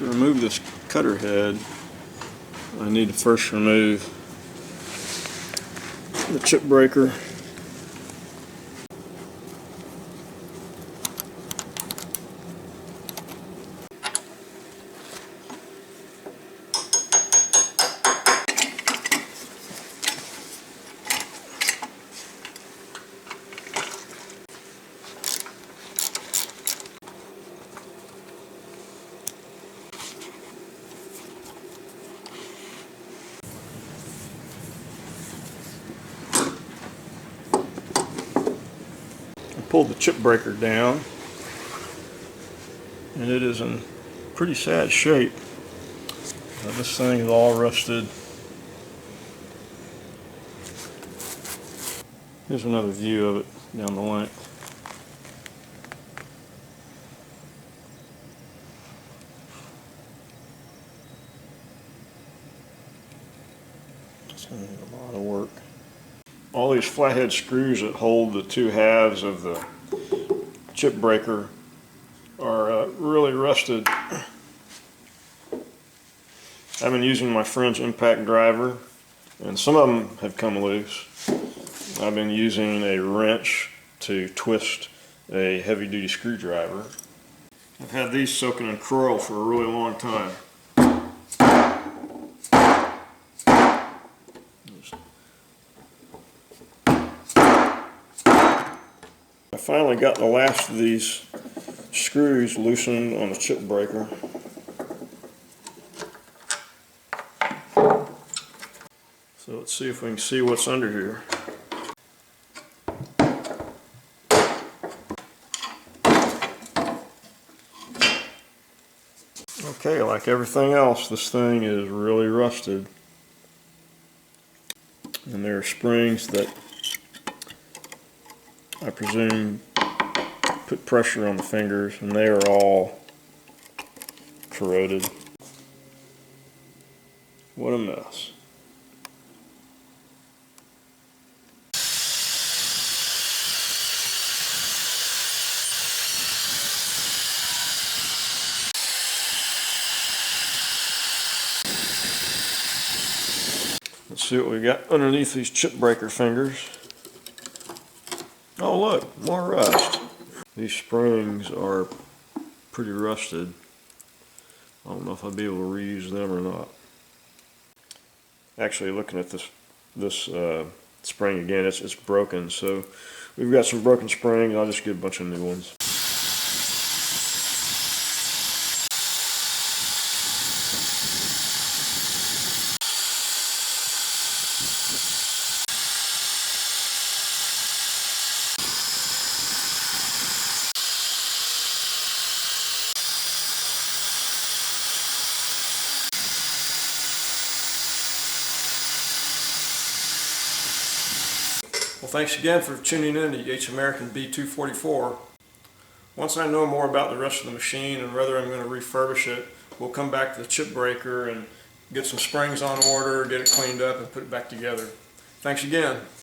To remove this cutter head, I need to first remove the chip breaker. Pulled the chip breaker down, and it is in pretty sad shape. This thing is all rusted. Here's another view of it down the length. It's going to need a lot of work. All these flathead screws that hold the two halves of the chip breaker are really rusted. I've been using my French impact driver, and some of them have come loose. I've been using a wrench to twist a heavy-duty screwdriver. I've had these soaking in coral for a really long time. I finally got the last of these screws loosened on the chip breaker. So let's see if we can see what's under here. Okay, like everything else, this thing is really rusted. And there are springs that I presume put pressure on the fingers, and they are all corroded. What a mess. Let's see what we got underneath these chip breaker fingers. Oh look, more rust. These springs are pretty rusted. I don't know if I'll be able to reuse them or not. Actually, looking at this spring again, it's broken. So we've got some broken springs. I'll just get a bunch of new ones. Well, thanks again for tuning in to Yates American B244. Once I know more about the rest of the machine and whether I'm going to refurbish it, we'll come back to the chip breaker and get some springs on order, get it cleaned up, and put it back together. Thanks again.